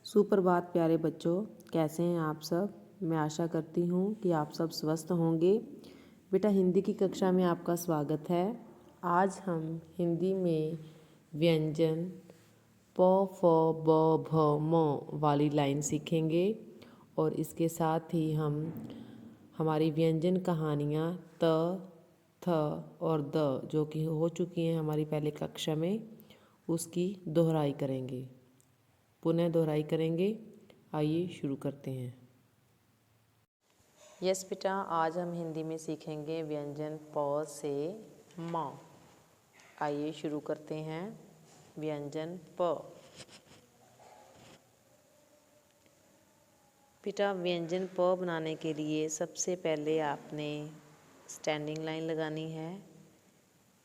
सुप्रभात प्यारे बच्चों, कैसे हैं आप सब। मैं आशा करती हूँ कि आप सब स्वस्थ होंगे। बेटा हिंदी की कक्षा में आपका स्वागत है। आज हम हिंदी में व्यंजन प फ ब भ म वाली लाइन सीखेंगे और इसके साथ ही हम हमारी व्यंजन कहानियाँ त थ और द जो कि हो चुकी हैं हमारी पहले कक्षा में, उसकी दोहराई करेंगे, पुनः दोहराई करेंगे। आइए शुरू करते हैं। यस बेटा, आज हम हिंदी में सीखेंगे व्यंजन प से म। आइए शुरू करते हैं। व्यंजन प। बेटा व्यंजन प बनाने के लिए सबसे पहले आपने स्टैंडिंग लाइन लगानी है,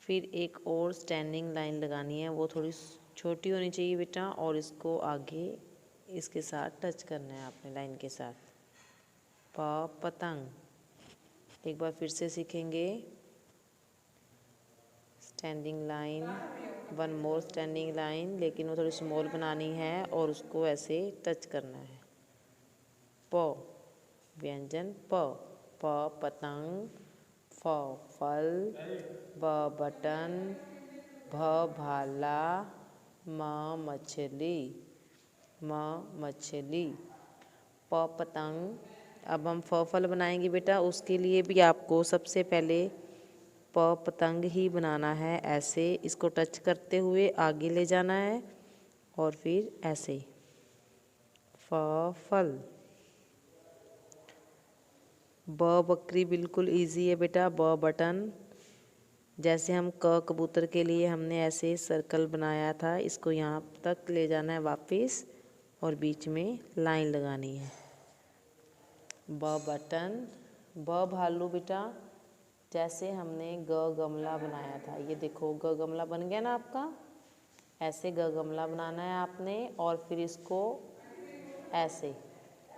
फिर एक और स्टैंडिंग लाइन लगानी है। वो थोड़ी छोटी होनी चाहिए बेटा, और इसको आगे इसके साथ टच करना है आपने लाइन के साथ। प पतंग। एक बार फिर से सीखेंगे। Standing line, one more standing line, लेकिन वो थोड़ी स्मॉल बनानी है और उसको ऐसे टच करना है। प व्यंजन प। प पतंग, फ फल, ब बटन, भ भाला, म मछली। म मछली। प पतंग। अब हम फ फल बनाएंगे बेटा, उसके लिए भी आपको सबसे पहले प पतंग ही बनाना है। ऐसे इसको टच करते हुए आगे ले जाना है और फिर ऐसे। फ फल। ब बकरी बिल्कुल इजी है बेटा। ब बटन। जैसे हम क कबूतर के लिए हमने ऐसे सर्कल बनाया था, इसको यहाँ तक ले जाना है वापस और बीच में लाइन लगानी है। ब बटन। ब भालू बेटा, जैसे हमने ग गमला बनाया था, ये देखो ग गमला बन गया ना आपका। ऐसे ग गमला बनाना है आपने और फिर इसको ऐसे,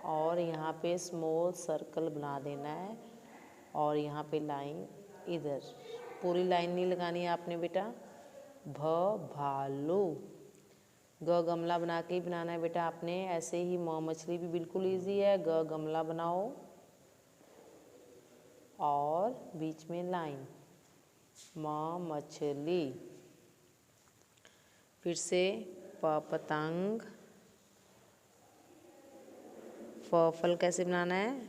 और यहाँ पे स्मॉल सर्कल बना देना है और यहाँ पे लाइन इधर। पूरी लाइन नहीं लगानी है आपने बेटा। भ भालू। ग गमला बना के ही बनाना है बेटा आपने। ऐसे ही म मछली भी बिल्कुल इजी है। ग गमला बनाओ और बीच में लाइन। म मछली। फिर से प पतंग। फ फल कैसे बनाना है,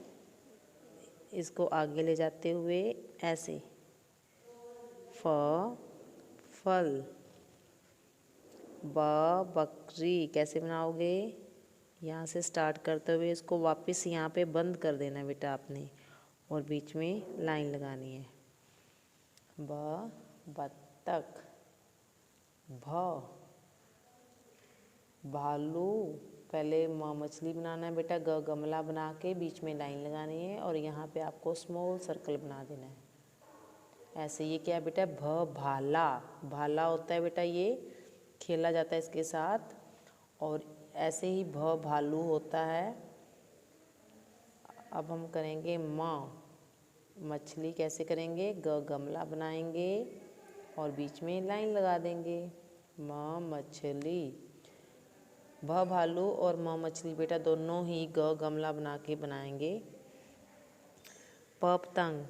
इसको आगे ले जाते हुए ऐसे। फ फल। ब बकरी कैसे बनाओगे, यहाँ से स्टार्ट करते हुए इसको वापस यहाँ पे बंद कर देना है बेटा आपने और बीच में लाइन लगानी है। ब बत्तख। भ भालू। पहले मछली बनाना है बेटा। ग गमला बना के बीच में लाइन लगानी है और यहाँ पे आपको स्मॉल सर्कल बना देना है ऐसे। ये क्या है बेटा, भ भाला। भाला होता है बेटा, ये खेला जाता है इसके साथ। और ऐसे ही भ भालू होता है। अब हम करेंगे म मछली। कैसे करेंगे, ग गमला बनाएंगे और बीच में लाइन लगा देंगे। म मछली। भ भालू और म मछली बेटा दोनों ही ग गमला बना के बनाएंगे। प पतंग।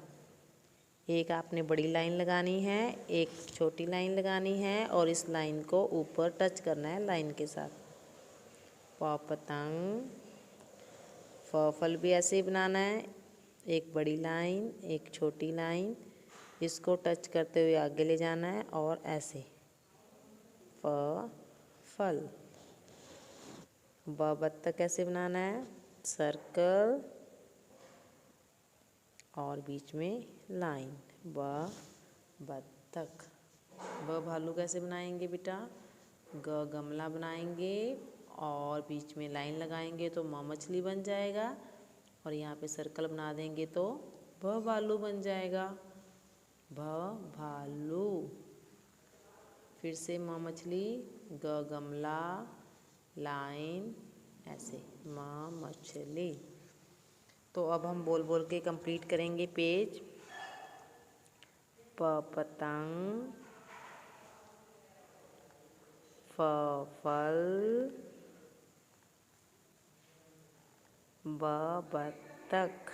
एक आपने बड़ी लाइन लगानी है, एक छोटी लाइन लगानी है और इस लाइन को ऊपर टच करना है लाइन के साथ। प पतंग। फ फल भी ऐसे ही बनाना है, एक बड़ी लाइन एक छोटी लाइन, इसको टच करते हुए आगे ले जाना है और ऐसे। फ फल। ब बत्तख कैसे बनाना है, सर्कल और बीच में लाइन। ब बत्तख। ब भालू कैसे बनाएंगे बेटा, ग गमला बनाएंगे और बीच में लाइन लगाएंगे तो म मछली बन जाएगा और यहाँ पे सर्कल बना देंगे तो भ भालू बन जाएगा। भ भालू। फिर से म मछली, ग गमला, लाइन ऐसे। म मछली। तो अब हम बोल बोल के कंप्लीट करेंगे पेज। प पतंग। फ फल। ब बत्तख,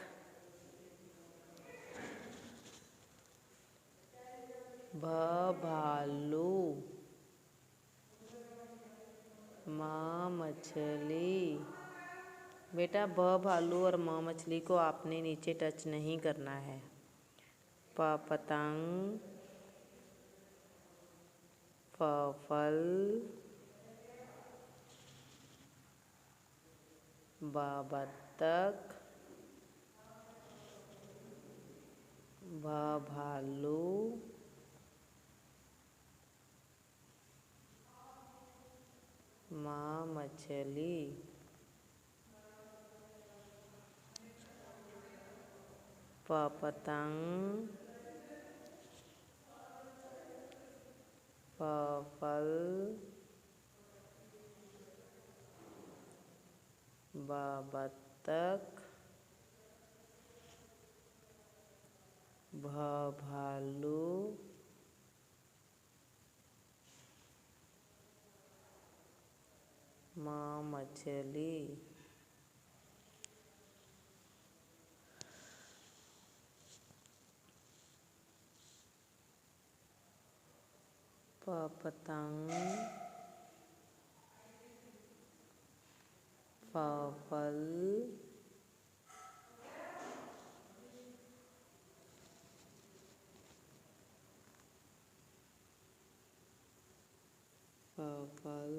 भ भालू, म मछली। बेटा ब भालू और म मछली को आपने नीचे टच नहीं करना है। प पतंग, फ फल, ब बत्तख, भ भालू, म मछली। प पतंग, फ फल, ब बत्तख, भ भालू, म मछली। प पतंग, फ फल, फ फल,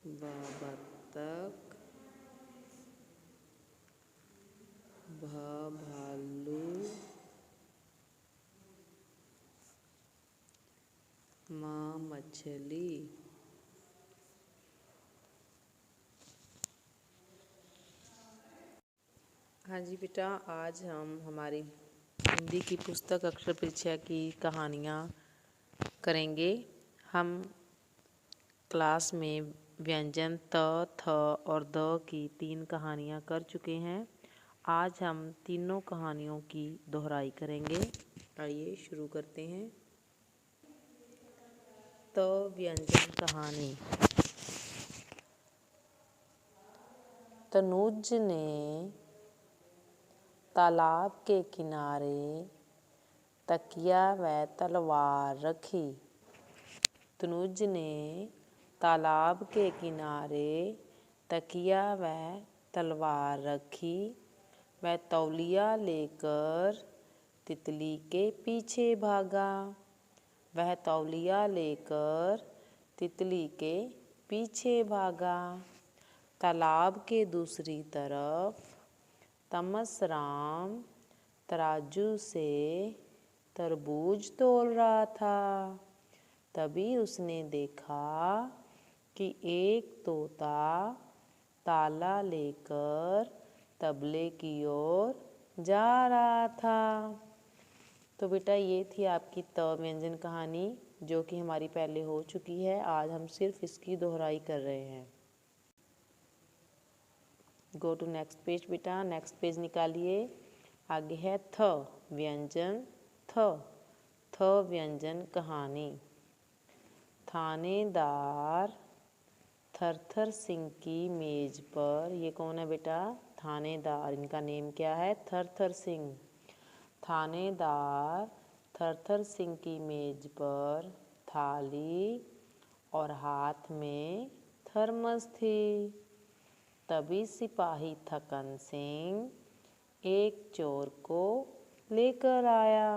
ब बत्तख, भ भालू, म मछली। हाँ जी बेटा, आज हम हमारी हिंदी की पुस्तक अक्षर परीक्षा की कहानियाँ करेंगे। हम क्लास में व्यंजन त, थ और द की 3 कहानियाँ कर चुके हैं। आज हम तीनों कहानियों की दोहराई करेंगे। आइए शुरू करते हैं। त व्यंजन कहानी। तनुज ने तालाब के किनारे तकिया व तलवार रखी। तनुज ने तालाब के किनारे तकिया व तलवार रखी। वह तौलिया लेकर तितली के पीछे भागा। वह तौलिया लेकर तितली के पीछे भागा। तालाब के दूसरी तरफ तमसराम तराजू से तरबूज तोल रहा था। तभी उसने देखा कि एक तोता ताला लेकर तबले की ओर जा रहा था। तो बेटा ये थी आपकी त व्यंजन कहानी, जो कि हमारी पहले हो चुकी है। आज हम सिर्फ इसकी दोहराई कर रहे हैं। गो टू नेक्स्ट पेज बेटा। नेक्स्ट पेज निकालिए। आगे है थ व्यंजन थ। थ व्यंजन कहानी। थानेदार थरथर सिंह की मेज पर, ये कौन है बेटा? थानेदार। इनका नेम क्या है? थरथर सिंह। थानेदार थरथर सिंह की मेज पर थाली और हाथ में थर्मस थी। तभी सिपाही थकन सिंह एक चोर को लेकर आया,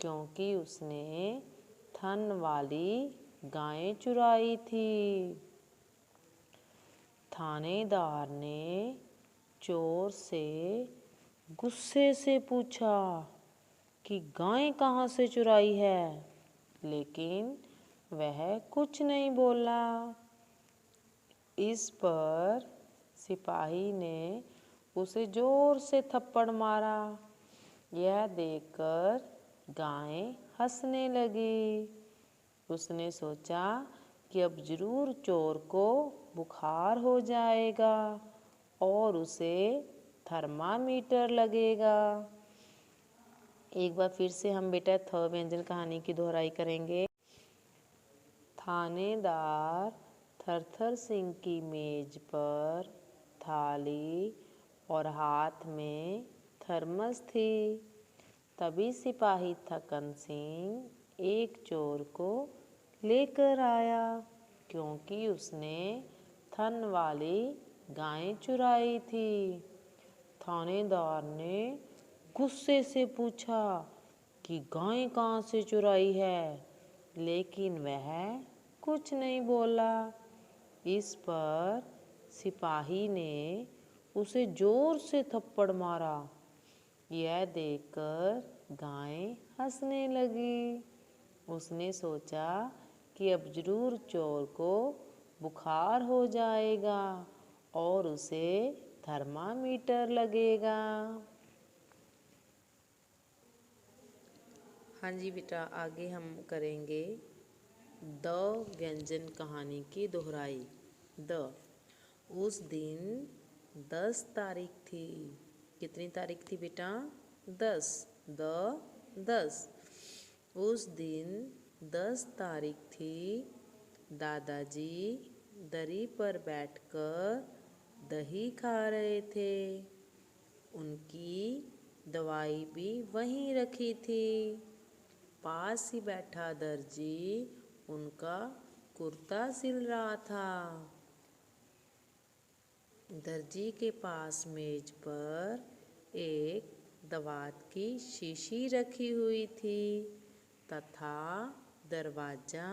क्योंकि उसने थन वाली गायें चुराई थी। थानेदार ने चोर से गुस्से से पूछा कि गायें कहाँ से चुराई है, लेकिन वह कुछ नहीं बोला। इस पर सिपाही ने उसे जोर से थप्पड़ मारा। यह देखकर गायें हंसने लगी। उसने सोचा कि अब जरूर चोर को बुखार हो जाएगा और उसे थर्मामीटर लगेगा। एक बार फिर से हम बेटा थ व्यंजन कहानी की दोहराई करेंगे। थानेदार थरथर सिंह की मेज पर थाली और हाथ में थर्मस थी। तभी सिपाही थकन सिंह एक चोर को लेकर आया, क्योंकि उसने थन वाली गाय चुराई थी। थानेदार ने गुस्से से पूछा कि गाय कहाँ से चुराई है, लेकिन वह कुछ नहीं बोला। इस पर सिपाही ने उसे जोर से थप्पड़ मारा। यह देखकर गाय हंसने लगी। उसने सोचा कि अब जरूर चोर को बुखार हो जाएगा और उसे थर्मामीटर लगेगा। हाँ जी बेटा, आगे हम करेंगे द व्यंजन कहानी की दोहराई। उस दिन 10 तारीख थी। कितनी तारीख थी बेटा? 10। 10। उस दिन 10 तारीख थी। दादाजी दरी पर बैठकर दही खा रहे थे। उनकी दवाई भी वहीं रखी थी। पास ही बैठा दर्जी उनका कुर्ता सिल रहा था। दर्जी के पास मेज पर एक दवात की शीशी रखी हुई थी तथा दरवाजा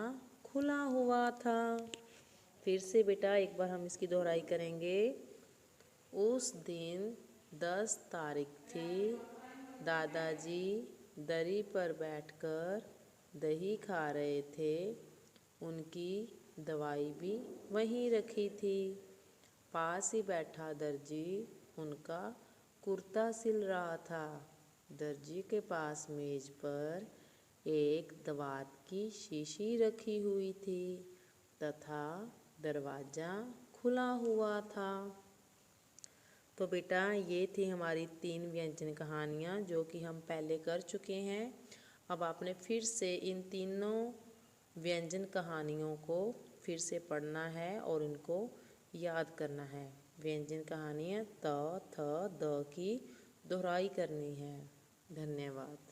खुला हुआ था। फिर से बेटा एक बार हम इसकी दोहराई करेंगे। उस दिन 10 तारीख थी। दादाजी दरी पर बैठकर दही खा रहे थे। उनकी दवाई भी वहीं रखी थी। पास ही बैठा दर्जी उनका कुर्ता सिल रहा था। दर्जी के पास मेज पर एक दवात की शीशी रखी हुई थी तथा दरवाज़ा खुला हुआ था। तो बेटा ये थी हमारी 3 व्यंजन कहानियाँ जो कि हम पहले कर चुके हैं। अब आपने फिर से इन तीनों व्यंजन कहानियों को फिर से पढ़ना है और इनको याद करना है। व्यंजन कहानियाँ त, थ, द की दोहराई करनी है। धन्यवाद।